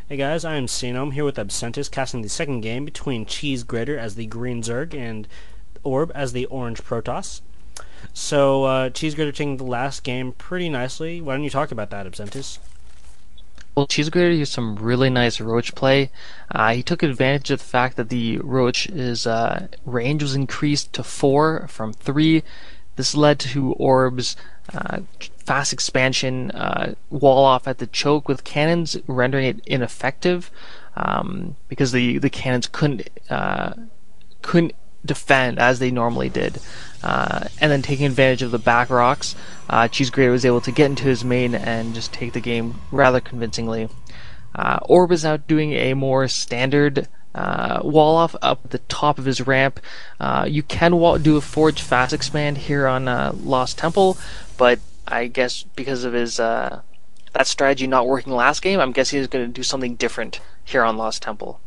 Hey guys, I am SeaGnome here with Absentis, casting the second game between CheeseGrater as the green Zerg and Orb as the orange Protoss. So, CheeseGrater taking the last game pretty nicely. Why don't you talk about that, Absentis? Well, CheeseGrater used some really nice Roach play. He took advantage of the fact that the Roach's range was increased to 4 from 3. This led to Orb's fast expansion, wall off at the choke with cannons, rendering it ineffective because the cannons couldn't defend as they normally did. And then taking advantage of the back rocks, CheeseGrater was able to get into his main and just take the game rather convincingly. Orb is now doing a more standard wall off up at the top of his ramp. You can do a Forge fast expand here on Lost Temple, but I guess because of his that strategy not working last game, I'm guessing he's going to do something different here on Lost Temple.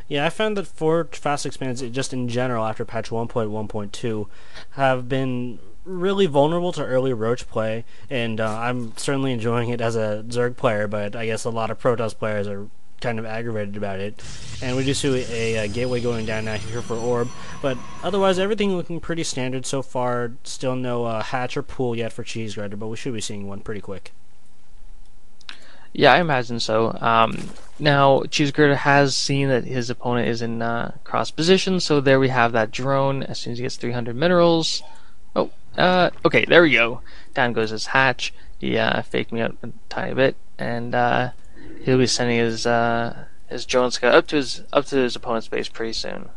Yeah, I found that Forge fast expands, just in general, after patch 1.1.2, have been really vulnerable to early Roach play, and I'm certainly enjoying it as a Zerg player, but I guess a lot of Protoss players are kind of aggravated about it. And we do see a gateway going down now here for Orb, but otherwise everything looking pretty standard so far. Still no hatch or pool yet for CheeseGrater, but we should be seeing one pretty quick. Yeah, I imagine so. Now, CheeseGrater has seen that his opponent is in cross position, so there we have that drone as soon as he gets 300 minerals. Oh, okay, there we go. Down goes his hatch. He faked me out a tiny bit, and he'll be sending his drone scout up to his opponent's base pretty soon.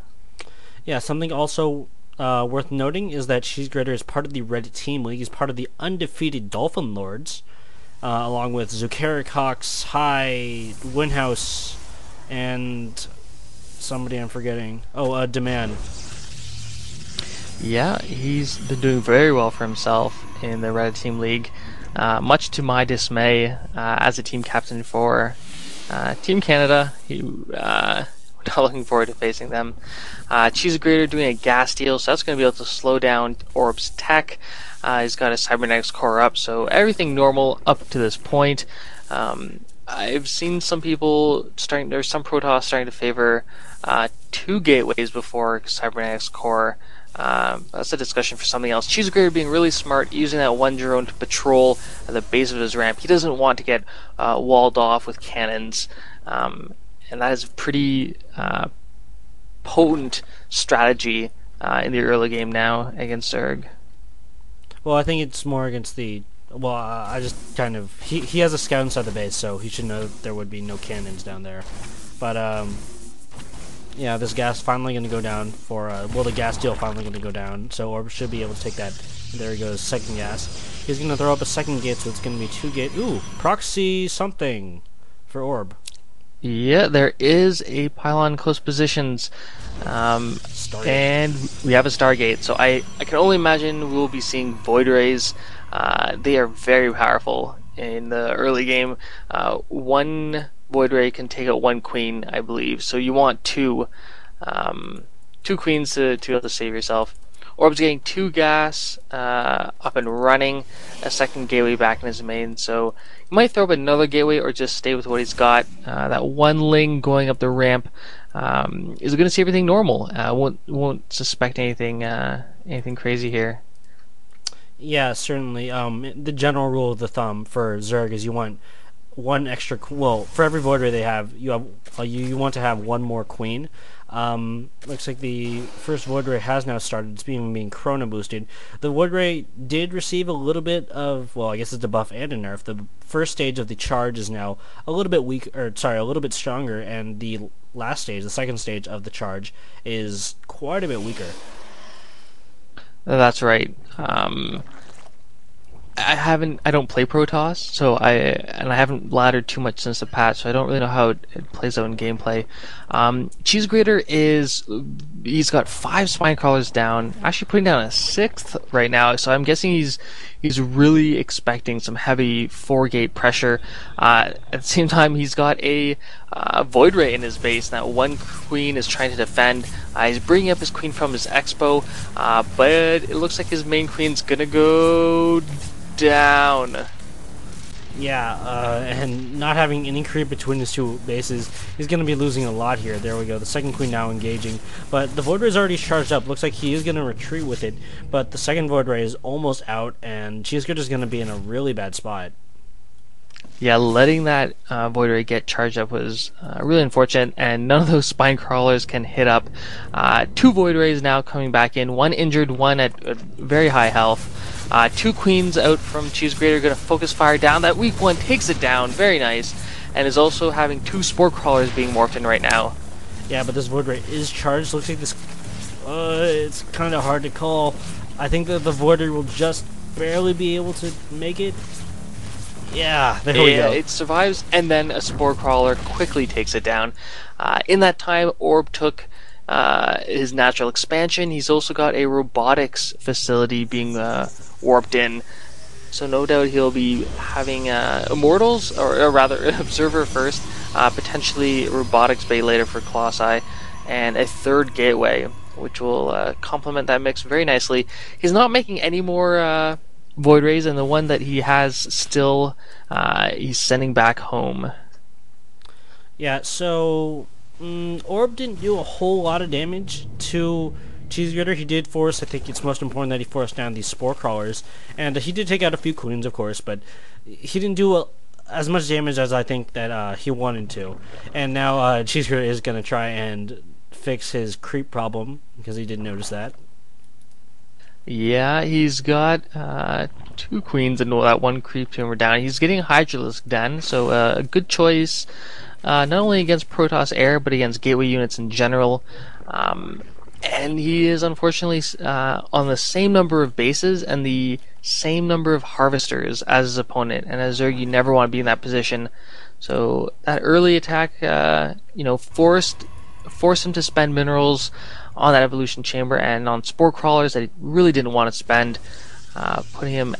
Yeah, something also worth noting is that CheeseGrater is part of the Red Team League. He's part of the undefeated Dolphin Lords, along with Zucaricox, High, Winhouse, and somebody I'm forgetting. Oh, Demand. Yeah, he's been doing very well for himself in the Red Team League, much to my dismay as a team captain for Team Canada. We're not looking forward to facing them. CheeseGrater doing a gas deal, so that's going to be able to slow down Orb's tech. He's got his cybernetics core up, so everything normal up to this point. I've seen some people there's some Protoss starting to favor 2 gateways before cybernetics core. That's a discussion for something else. CheeseGrater being really smart, using that one drone to patrol at the base of his ramp. He doesn't want to get walled off with cannons, and that is a pretty potent strategy in the early game now against Zerg. Well, I think it's more against the. Well, I just kind of. He has a scout inside the base, so he should know that there would be no cannons down there. But, yeah, this gas finally going to go down for. Well, the gas deal finally going to go down, so Orb should be able to take that. There he goes, second gas. He's going to throw up a second gate, so it's going to be 2 gate. Ooh, proxy something for Orb. Yeah, there is a pylon close positions. And we have a Stargate, so I can only imagine we will be seeing Void Rays. They are very powerful in the early game. One Void Ray can take out 1 queen, I believe, so you want 2 queens to be able to save yourself. Orb's getting 2 gas up and running, a second gateway back in his main, so he might throw up another gateway or just stay with what he's got. That 1 Ling going up the ramp is going to see everything normal. Won't suspect anything crazy here. Yeah, certainly. The general rule of the thumb for Zerg is you want 1 extra. Well, for every Void Ray they have, you want to have 1 more queen. Looks like the first Void Ray has now started. It's being chrono boosted. The Void Ray did receive a little bit of, well, I guess it's a buff and a nerf. The first stage of the charge is now a little bit a little bit stronger, and the last stage, the second stage of the charge, is quite a bit weaker. That's right. I don't play Protoss, so I haven't laddered too much since the patch, so I don't really know how it plays out in gameplay. CheeseGrater he's got 5 spine crawlers down, actually putting down a 6th right now, so I'm guessing he's really expecting some heavy 4-gate pressure. At the same time, he's got a Void Ray in his base. Now 1 queen is trying to defend. He's bringing up his queen from his expo, but it looks like his main queen's gonna go down. Yeah, and not having any creep between his two bases, he's going to be losing a lot here. There we go. The second queen now engaging. But the Void Ray is already charged up. Looks like he is going to retreat with it. But the second Void Ray is almost out, and CheeseGrater is going to be in a really bad spot. Yeah, letting that Void Ray get charged up was really unfortunate, and none of those Spine Crawlers can hit up. Two Void Rays now coming back in, one injured, one at very high health. Two Queens out from CheeseGrater, going to focus fire down. That weak one takes it down, very nice, and is also having two Spore Crawlers being morphed in right now. Yeah, but this Void Ray is charged. Looks like this... it's kind of hard to call. I think that the Void Ray will just barely be able to make it. Yeah, there we go. It survives, and then a Spore Crawler quickly takes it down. In that time, Orb took his natural expansion. He's also got a robotics facility being warped in. So no doubt he'll be having Immortals, or rather Observer first, potentially Robotics Bay later for Colossi, and a third Gateway, which will complement that mix very nicely. He's not making any more Void Rays, and the one that he has still, he's sending back home. Yeah, so Orb didn't do a whole lot of damage to CheeseGrater. He did force, I think it's most important that he forced down these Spore Crawlers, and he did take out a few Queens, of course, but he didn't do as much damage as I think that he wanted to. And now CheeseGrater is going to try and fix his creep problem, because he didn't notice that. Yeah, he's got two Queens and that one creep tumor down. He's getting Hydralisk done, so a good choice, not only against Protoss Air, but against Gateway units in general. And he is unfortunately on the same number of bases and the same number of Harvesters as his opponent. And as Zerg, you never want to be in that position. So that early attack, forced him to spend minerals on that evolution chamber and on Spore Crawlers that he really didn't want to spend, putting him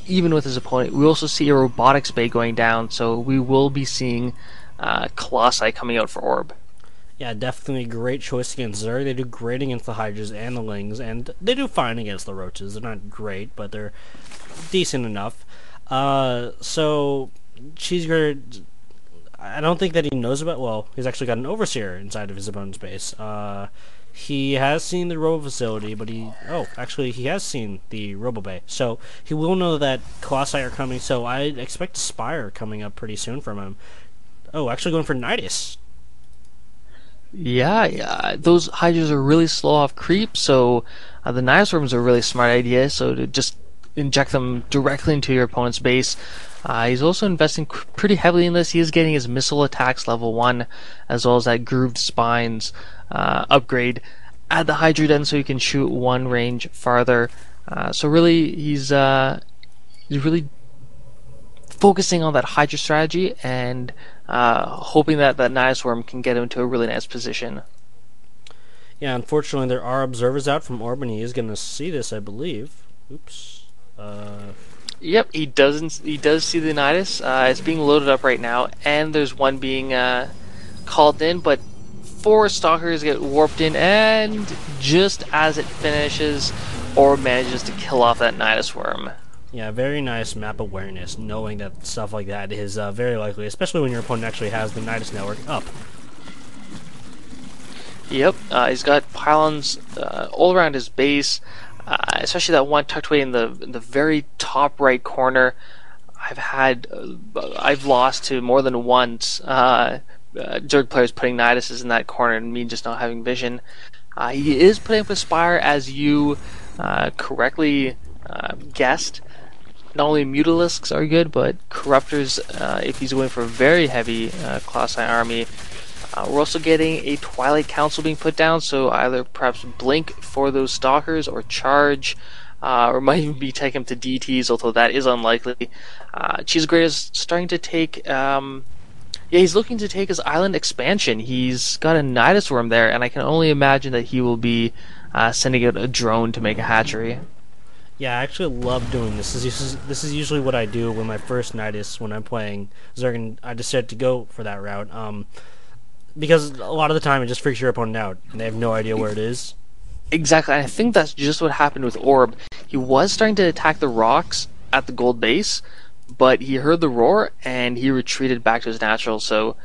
even with his opponent. We also see a Robotics Bay going down, so we will be seeing Colossi coming out for Orb. Yeah, definitely a great choice against Zerg. They do great against the Hydras and the Lings, and they do fine against the Roaches. They're not great, but they're decent enough. So CheeseGrater, I don't think that he knows about... Well, he's actually got an Overseer inside of his opponent's base. He has seen the Robo facility, but he has seen the Robo Bay. So he will know that Colossi are coming, so I expect Spire coming up pretty soon from him. Oh, actually going for Nidus. Yeah, those Hydras are really slow off creep, so the Nidus Worms are a really smart idea, so to just inject them directly into your opponent's base. He's also investing pretty heavily in this. He is getting his missile attacks level 1, as well as that grooved spines upgrade. Add the Hydra Den so he can shoot one range farther. So really, he's really focusing on that Hydra strategy and hoping that that Nidus Worm can get him to a really nice position. Yeah, unfortunately, there are observers out from Orb, and he is going to see this, I believe. Oops. Yep, he does see the Nidus. It's being loaded up right now, and there's one being called in, but 4 Stalkers get warped in, and just as it finishes, Orb manages to kill off that Nidus Worm. Yeah, very nice map awareness, knowing that stuff like that is very likely, especially when your opponent actually has the Nidus network up. Yep, he's got pylons all around his base, especially that one tucked away in the very top right corner. I've lost to more than once Zerg players putting Niduses in that corner and me just not having vision. He is putting up a Spire, as you correctly guessed. Not only Mutalisks are good, but Corruptors, if he's going for a very heavy Colossi army. We're also getting a Twilight Council being put down, so either perhaps Blink for those Stalkers or Charge, or might even be take him to DTs, although that is unlikely. CheeseGrater is starting to take... he's looking to take his island expansion. He's got a Nidus Worm there, and I can only imagine that he will be sending out a drone to make a hatchery. Yeah, I actually love doing this. This is usually what I do when my first Nidus, when I'm playing Zerg, and I decided to go for that route. Because a lot of the time it just freaks your opponent out, and they have no idea where it is. Exactly, I think that's just what happened with Orb. He was starting to attack the rocks at the gold base, but he heard the roar and he retreated back to his natural. So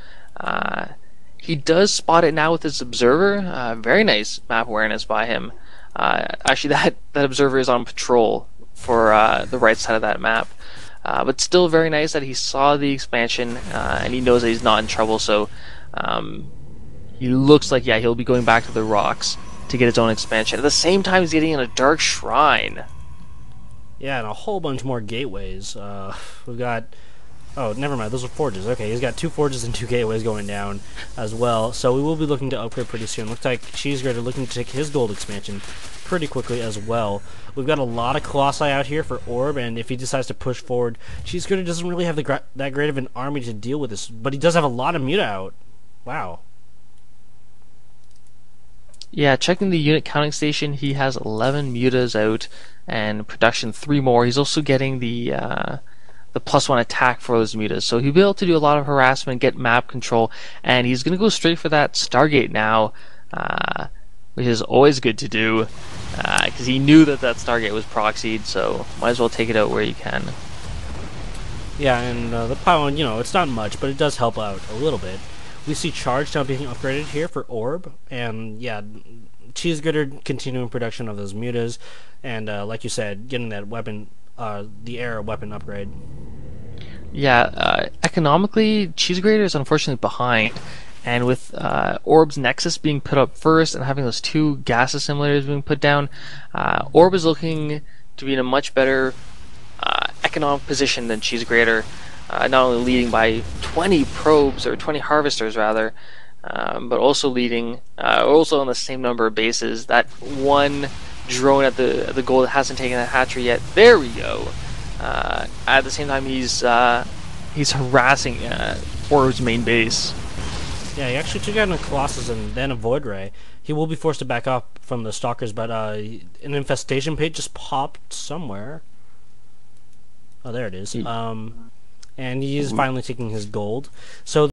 he does spot it now with his observer. Very nice map awareness by him. Actually, that observer is on patrol for the right side of that map. But still very nice that he saw the expansion and he knows that he's not in trouble. So he looks like, yeah, he'll be going back to the rocks to get his own expansion. At the same time, he's getting in a dark shrine. Yeah, and a whole bunch more gateways. We've got... Oh, never mind. Those are forges. Okay, he's got 2 forges and 2 gateways going down as well. So we will be looking to upgrade pretty soon. Looks like CheeseGrater looking to take his gold expansion pretty quickly as well. We've got a lot of Colossi out here for Orb, and if he decides to push forward, CheeseGrater doesn't really have that great of an army to deal with this, but he does have a lot of Muta out. Wow. Yeah, checking the unit counting station, he has 11 mutas out and production 3 more. He's also getting the +1 attack for those mutas, so he'll be able to do a lot of harassment, get map control, and he's going to go straight for that Stargate now, which is always good to do because he knew that Stargate was proxied, so might as well take it out where you can. Yeah, and the pylon, it's not much, but it does help out a little bit. We see Charge now being upgraded here for Orb, and yeah, CheeseGrater continuing production of those mutas, and like you said, getting that weapon, the air weapon upgrade. Yeah, economically, CheeseGrater is unfortunately behind, and with Orb's Nexus being put up first and having those 2 gas assimilators being put down, Orb is looking to be in a much better economic position than CheeseGrater. Not only leading by 20 probes, or 20 harvesters rather, but also leading, also on the same number of bases. That one drone at the goal that hasn't taken a hatchery yet. There we go. At the same time, he's harassing Orb's main base. Yeah, he actually took out a Colossus and then a Void Ray. He will be forced to back up from the Stalkers, but an infestation page just popped somewhere. Oh, there it is. And he is finally taking his gold. So